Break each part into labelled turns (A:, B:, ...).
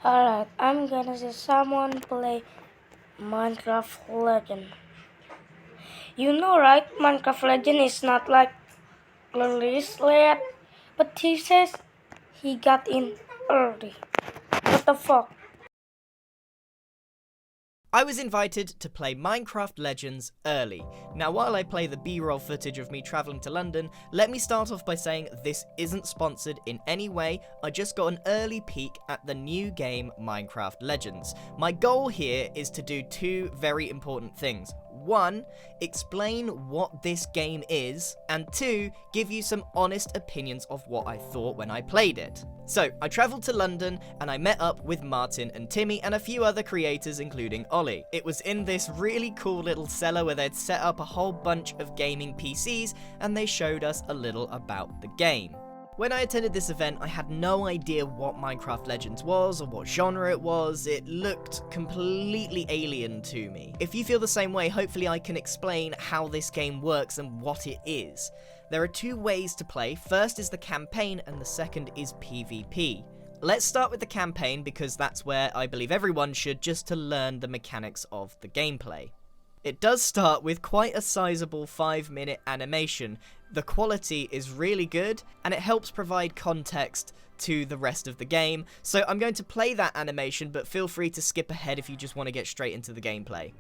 A: Alright, I'm gonna see someone play Minecraft Legend. You know, right? Minecraft Legend is not like released yet, but he says he got in early. What the fuck?
B: I was invited to play Minecraft Legends early. Now, while I play the B-roll footage of me travelling to London, let me start off by saying this isn't sponsored in any way. I just got an early peek at the new game Minecraft Legends. My goal here is to do two very important things. One, explain what this game is, and two, give you some honest opinions of what I thought when I played it. So, I travelled to London and I met up with Martin and Timmy and a few other creators including Ollie. It was in this really cool little cellar where they'd set up a whole bunch of gaming PCs and they showed us a little about the game. When I attended this event, I had no idea what Minecraft Legends was or what genre it was. It looked completely alien to me. If you feel the same way, hopefully I can explain how this game works and what it is. There are two ways to play. First is the campaign and the second is PvP. Let's start with the campaign because that's where I believe everyone should, just to learn the mechanics of the gameplay. It does start with quite a sizable 5-minute animation. The quality is really good and it helps provide context to the rest of the game. So I'm going to play that animation, but feel free to skip ahead if you just want to get straight into the gameplay.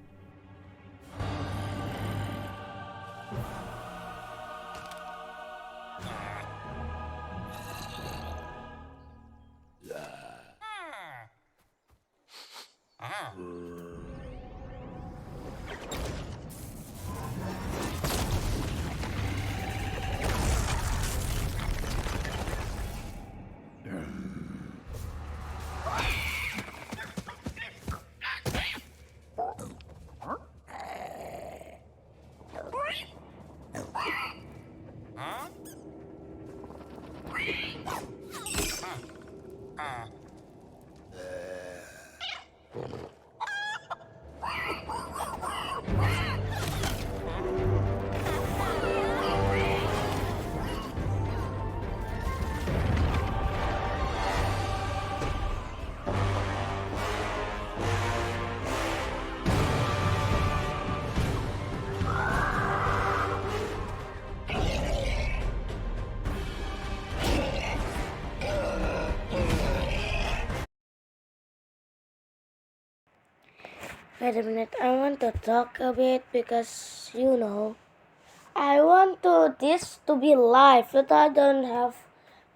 A: Wait a minute, I want to talk a bit because I want this to be live, but I don't have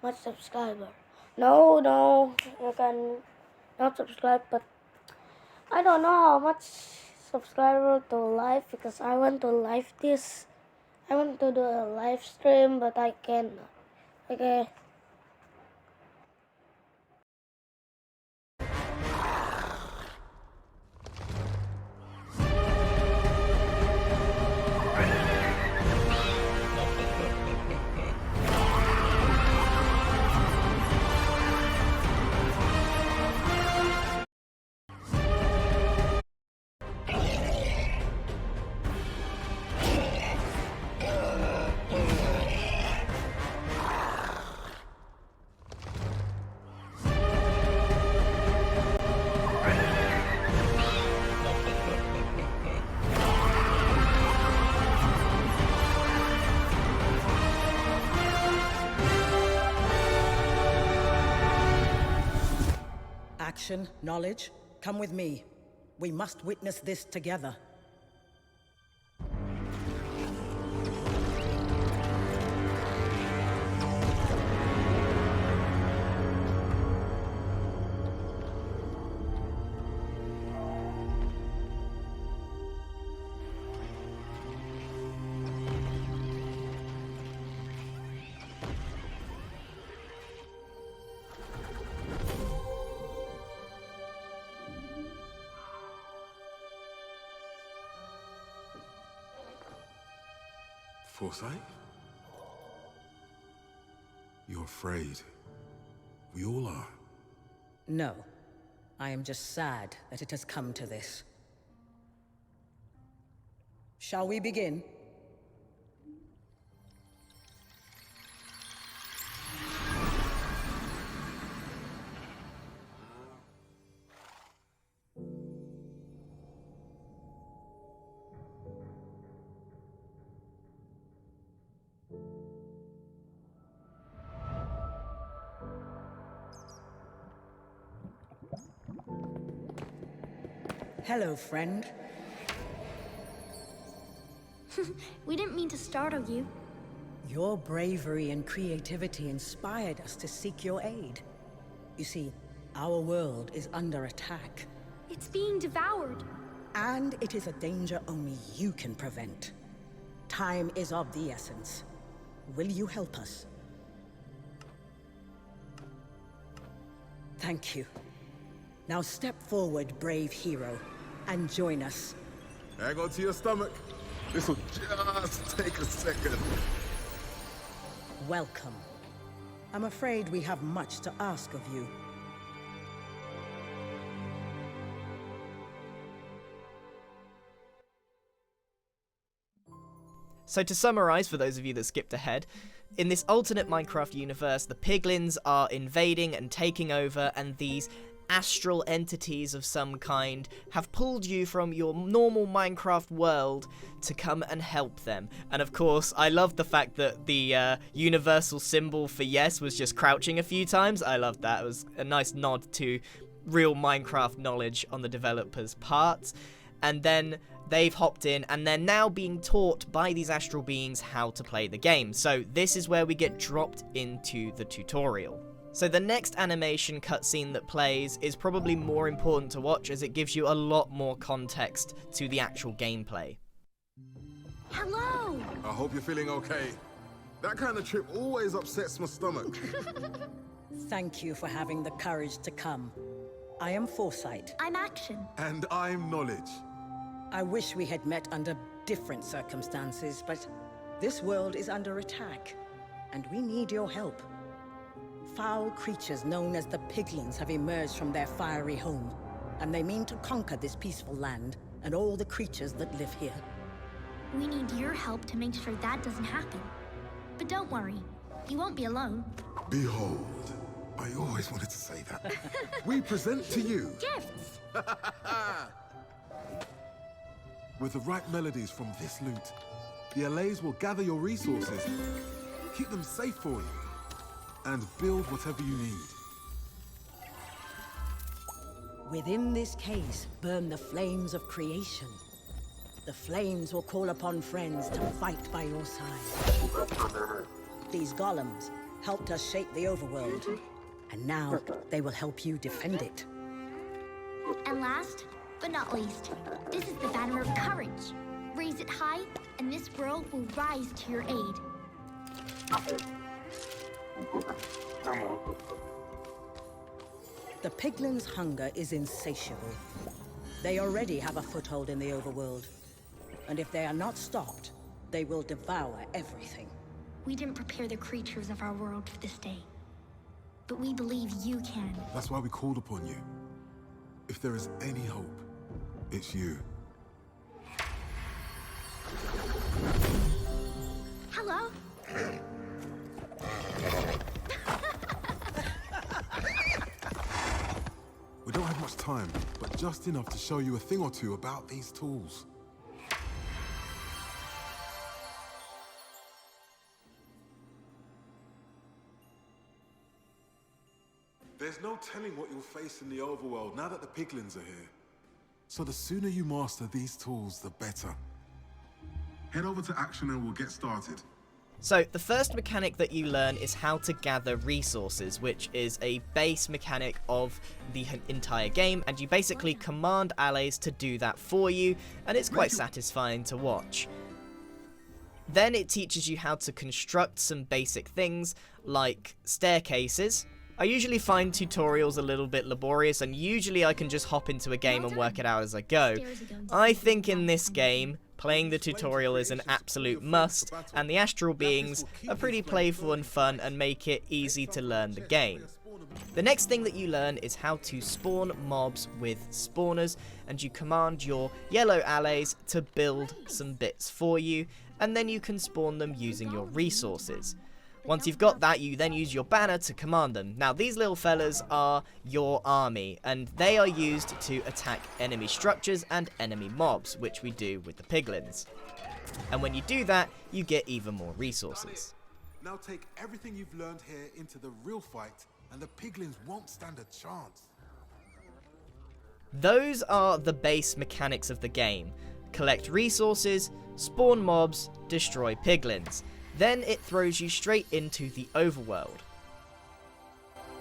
A: much subscriber. No, you can not subscribe, but I don't know how much subscriber to live because I want to live this. I want to do a live stream, but I cannot. Okay.
C: Action, knowledge, come with me. We must witness this together.
D: Forsyth? You're afraid. We all are.
C: No. I am just sad that it has come to this. Shall we begin? Hello, friend.
E: We didn't mean to startle you.
C: Your bravery and creativity inspired us to seek your aid. You see, our world is under attack,
E: It's being devoured.
C: and it is a danger only you can prevent. Time is of the essence. Will you help us? Thank you. Now step forward, brave hero, and join us.
D: Hang on to your stomach. This'll just take a second.
C: Welcome. I'm afraid we have much to ask of you.
B: So to summarize, for those of you that skipped ahead, in this alternate Minecraft universe, the piglins are invading and taking over, and these astral entities of some kind have pulled you from your normal Minecraft world to come and help them. And of course, I love the fact that the universal symbol for yes was just crouching a few times. I loved that. It was a nice nod to real Minecraft knowledge on the developers' part. And then they've hopped in and they're now being taught by these astral beings how to play the game. So this is where we get dropped into the tutorial. So the next animation cutscene that plays is probably more important to watch, as it gives you a lot more context to the actual gameplay.
E: Hello!
D: I hope you're feeling okay. That kind of trip always upsets my stomach.
C: Thank you for having the courage to come. I am Foresight.
E: I'm Action.
D: And I'm Knowledge.
C: I wish we had met under different circumstances, but this world is under attack, and we need your help. Foul creatures known as the Piglins have emerged from their fiery home, and they mean to conquer this peaceful land and all the creatures that live here.
E: We need your help to make sure that doesn't happen. But don't worry, you won't be alone.
D: Behold, I always wanted to say that. We present to you,
E: Gifts!
D: with the right melodies from this loot, the allays will gather your resources, keep them safe for you, and build whatever you need.
C: Within this case burn the flames of creation. The flames will call upon friends to fight by your side. These golems helped us shape the overworld, and now they will help you defend it.
E: And last, but not least, this is the banner of courage. Raise it high, and this world will rise to your aid.
C: The Piglins' hunger is insatiable. They already have a foothold in the overworld, and if they are not stopped, they will devour everything.
E: We didn't prepare the creatures of our world for this day, but we believe you can.
D: That's why we called upon you. If there is any hope, it's you.
E: Hello?
D: We don't have much time, but just enough to show you a thing or two about these tools. There's no telling what you'll face in the overworld now that the Piglins are here. So the sooner you master these tools, the better. Head over to Action and we'll get started.
B: So the first mechanic that you learn is how to gather resources, which is a base mechanic of the entire game, and you basically command allies to do that for you, and it's quite satisfying to watch. Then it teaches you how to construct some basic things like staircases. I usually find tutorials a little bit laborious, and usually I can just hop into a game and work it out as I go. I think in this game, playing the tutorial is an absolute must, and the astral beings are pretty playful and fun and make it easy to learn the game. The next thing that you learn is how to spawn mobs with spawners, and you command your yellow allies to build some bits for you, and then you can spawn them using your resources. Once you've got that, you then use your banner to command them. Now, these little fellas are your army, and they are used to attack enemy structures and enemy mobs, which we do with the Piglins. And when you do that, you get even more resources.
D: Now take everything you've learned here into the real fight, and the Piglins won't stand a chance.
B: Those are the base mechanics of the game. Collect resources, spawn mobs, destroy piglins. Then it throws you straight into the overworld.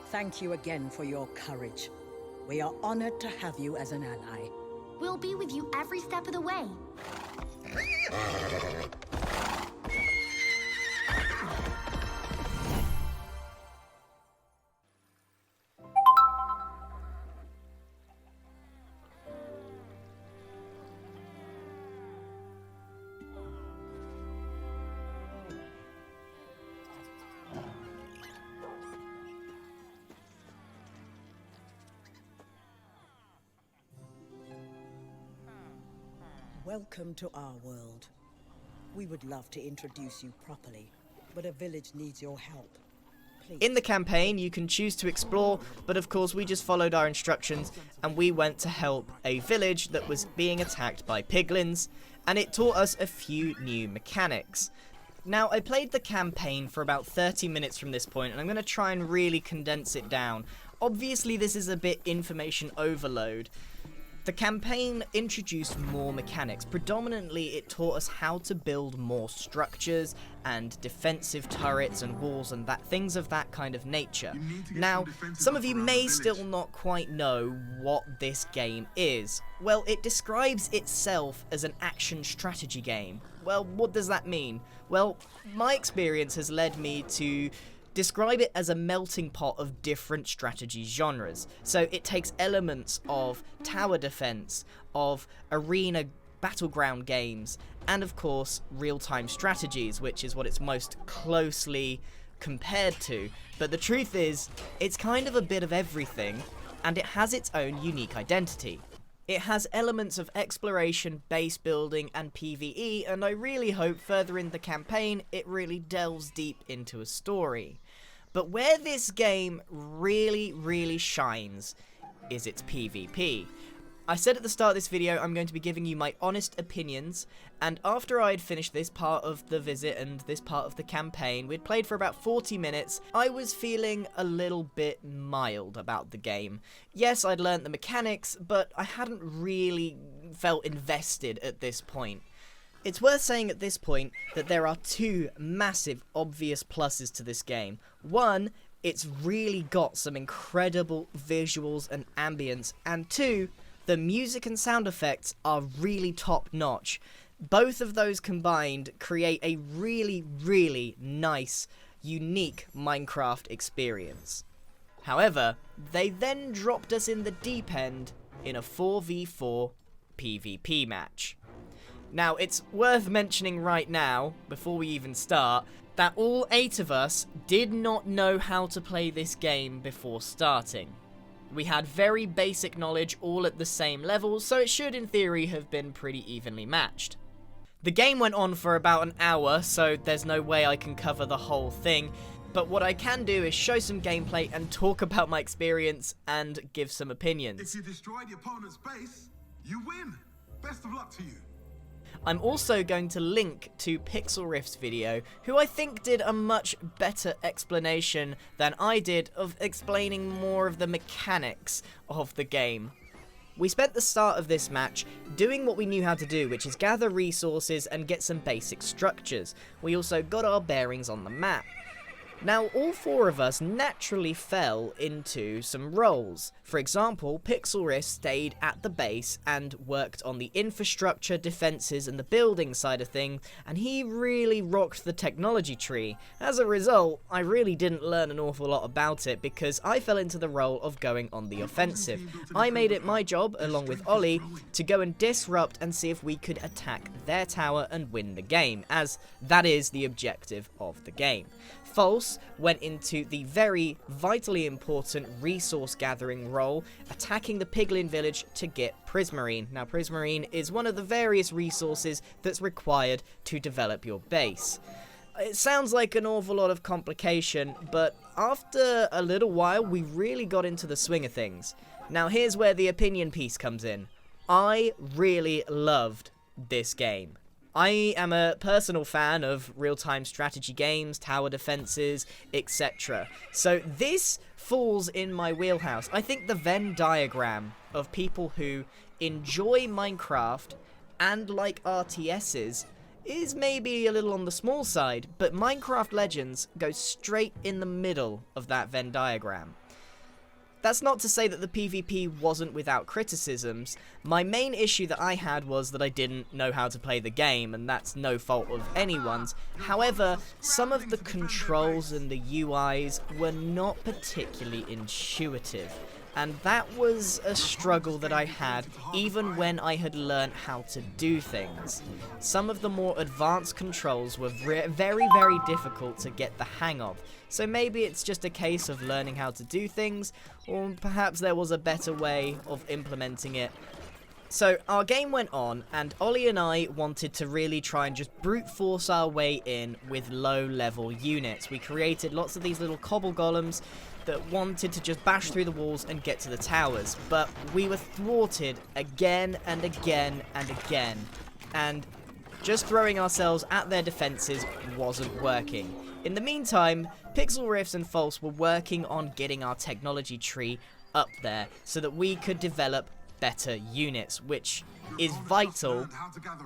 C: Thank you again for your courage. We are honored to have you as an ally.
E: We'll be with you every step of the way.
C: Welcome to our world. We would love to introduce you properly, but a village needs your help. Please.
B: In the campaign, you can choose to explore, but of course we just followed our instructions and we went to help a village that was being attacked by piglins, and it taught us a few new mechanics. Now, I played the campaign for about 30 minutes from this point, and I'm going to try and really condense it down. Obviously, this is a bit information overload. The campaign introduced more mechanics. Predominantly, it taught us how to build more structures and defensive turrets and walls and things of that kind of nature. Now, some of you may still not quite know what this game is. Well, it describes itself as an action strategy game. Well, what does that mean? Well, my experience has led me to describe it as a melting pot of different strategy genres. So it takes elements of tower defense, of arena battleground games, and of course real-time strategies, which is what it's most closely compared to. But the truth is, it's kind of a bit of everything, and it has its own unique identity. It has elements of exploration, base building, and PvE, and I really hope further in the campaign it really delves deep into a story. But where this game really shines is its PvP. I said at the start of this video I'm going to be giving you my honest opinions, and after I had finished this part of the visit and this part of the campaign, we'd played for about 40 minutes, I was feeling a little bit mild about the game. Yes, I'd learnt the mechanics, but I hadn't really felt invested at this point. It's worth saying at this point that there are two massive obvious pluses to this game. One, it's really got some incredible visuals and ambience, and two, the music and sound effects are really top notch. Both of those combined create a really nice, unique Minecraft experience. However, they then dropped us in the deep end in a 4v4 PvP match. Now, it's worth mentioning right now, before we even start, that all 8 of us did not know how to play this game before starting. We had very basic knowledge all at the same level, so it should in theory have been pretty evenly matched. The game went on for about an hour, so there's no way I can cover the whole thing, but what I can do is show some gameplay and talk about my experience and give some opinions.
D: If you destroy the opponent's base, you win. Best of luck to you.
B: I'm also going to link to Pixel Riff's video, who I think did a much better explanation than I did of explaining more of the mechanics of the game. We spent the start of this match doing what we knew how to do, which is gather resources and get some basic structures. We also got our bearings on the map. Now, all 4 of us naturally fell into some roles. For example, Pixel Riff stayed at the base and worked on the infrastructure, defenses, and the building side of things, and he really rocked the technology tree. As a result, I really didn't learn an awful lot about it because I fell into the role of going on the offensive. I made it my job, along with Ollie, to go and disrupt and see if we could attack their tower and win the game, as that is the objective of the game. False went into the very vitally important resource gathering role, attacking the Piglin village to get Prismarine. Now, Prismarine is one of the various resources that's required to develop your base. It sounds like an awful lot of complication, but after a little while we really got into the swing of things. Now, here's where the opinion piece comes in. I really loved this game. I am a personal fan of real-time strategy games, tower defenses, etc. So this falls in my wheelhouse. I think the Venn diagram of people who enjoy Minecraft and like RTSs is maybe a little on the small side, but Minecraft Legends goes straight in the middle of that Venn diagram. That's not to say that the PvP wasn't without criticisms. My main issue that I had was that I didn't know how to play the game, and that's no fault of anyone's. However, some of the controls and the UIs were not particularly intuitive, and that was a struggle that I had even when I had learnt how to do things. Some of the more advanced controls were very, very difficult to get the hang of. So maybe it's just a case of learning how to do things, or perhaps there was a better way of implementing it. So our game went on, and Ollie and I wanted to really try and just brute force our way in with low level units. We created lots of these little cobble golems that wanted to just bash through the walls and get to the towers, but we were thwarted again and again and again, and just throwing ourselves at their defenses wasn't working. In the meantime, Pixel Riffs and False were working on getting our technology tree up there so that we could develop better units, which is vital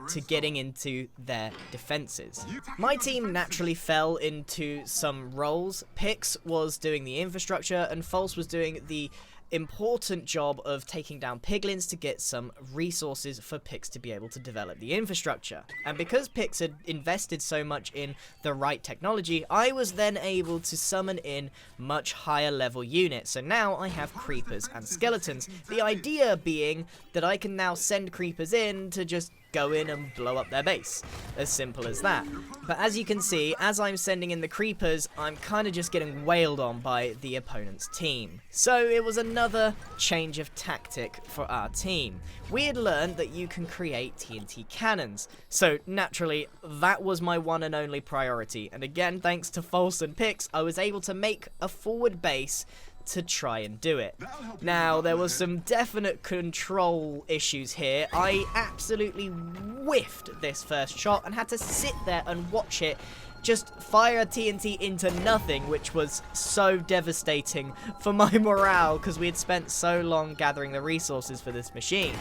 B: to getting into their defenses. My team naturally fell into some roles. Pix was doing the infrastructure and False was doing the important job of taking down piglins to get some resources for Pix to be able to develop the infrastructure. And because Pix had invested so much in the right technology, I was then able to summon in much higher level units. So now I have creepers and skeletons. The idea being that I can now send creepers in to just go in and blow up their base. As simple as that. But as you can see, as I'm sending in the creepers, I'm kind of just getting wailed on by the opponent's team. So it was another change of tactic for our team. We had learned that you can create TNT cannons. So naturally, that was my one and only priority. And again, thanks to False and Pix, I was able to make a forward base to try and do it. Now, there was some definite control issues here. I absolutely whiffed this first shot and had to sit there and watch it just fire TNT into nothing, which was so devastating for my morale because we had spent so long gathering the resources for this machine.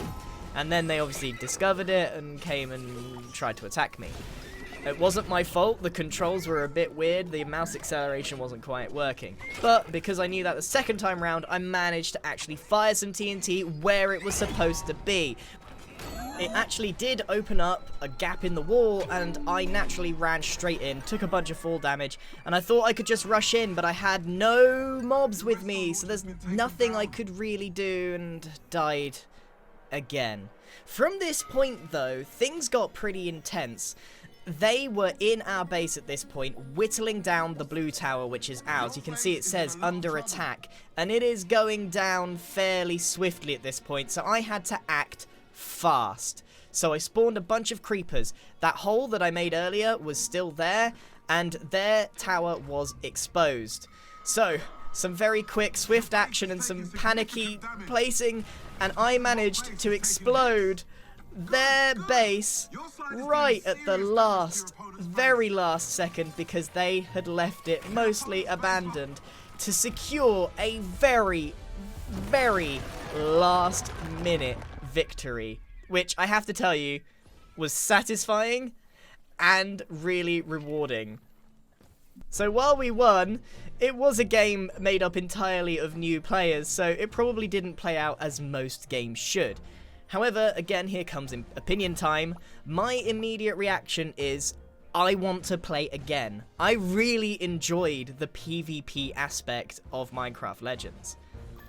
B: And then they obviously discovered it and came and tried to attack me. It wasn't my fault, the controls were a bit weird, the mouse acceleration wasn't quite working. But because I knew that the second time round, I managed to actually fire some TNT where it was supposed to be. It actually did open up a gap in the wall, and I naturally ran straight in, took a bunch of fall damage, and I thought I could just rush in, but I had no mobs with me, so there's nothing I could really do, and died again. From this point though, things got pretty intense. They were in our base at this point, whittling down the blue tower, which is ours. You can see it says under attack, and it is going down fairly swiftly at this point, so I had to act fast. So I spawned a bunch of creepers. That hole that I made earlier was still there, and their tower was exposed. So, some very quick, swift action and some panicky placing, and I managed to explode their base right at the very last second, because they had left it mostly abandoned to secure a very last minute victory, which I have to tell you was satisfying and really rewarding. So while we won, it was a game made up entirely of new players, so it probably didn't play out as most games should. However, again, here comes opinion time. My immediate reaction is, I want to play again. I really enjoyed the PvP aspect of Minecraft Legends.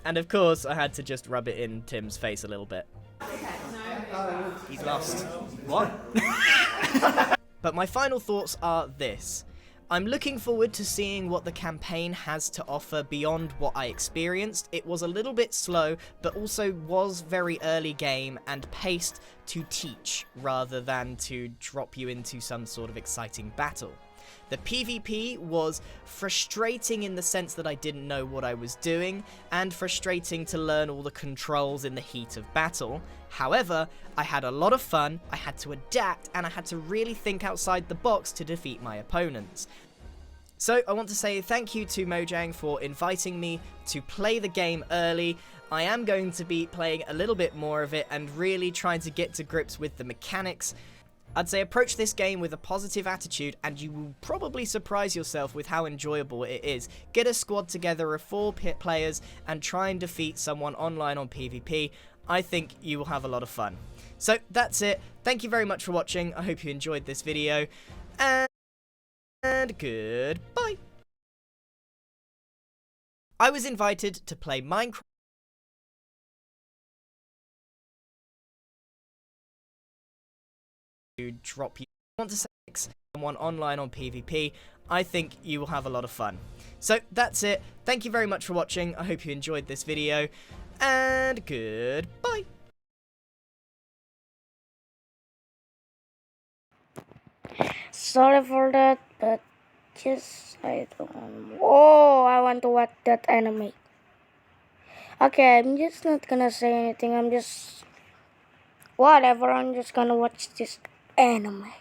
B: And of course, I had to just rub it in Tim's face a little bit. He's lost. What? But my final thoughts are this. I'm looking forward to seeing what the campaign has to offer beyond what I experienced. It was a little bit slow, but also was very early game and paced to teach rather than to drop you into some sort of exciting battle. The PvP was frustrating in the sense that I didn't know what I was doing, and frustrating to learn all the controls in the heat of battle. However, I had a lot of fun, I had to adapt, and I had to really think outside the box to defeat my opponents. So I want to say thank you to Mojang for inviting me to play the game early. I am going to be playing a little bit more of it and really trying to get to grips with the mechanics. I'd say approach this game with a positive attitude and you will probably surprise yourself with how enjoyable it is. Get a squad together of 4 players and try and defeat someone online on PvP. I think you will have a lot of fun. So that's it. Thank you very much for watching. I hope you enjoyed this video. And goodbye. I was invited to play Minecraft. To drop you want to say someone online on PvP, I think you will have a lot of fun. So that's it. Thank you very much for watching. I hope you enjoyed this video, and goodbye.
A: Sorry for that, but just I don't. Oh, I want to watch that anime. Okay, I'm just not gonna say anything. I'm just whatever. I'm just gonna watch this anime.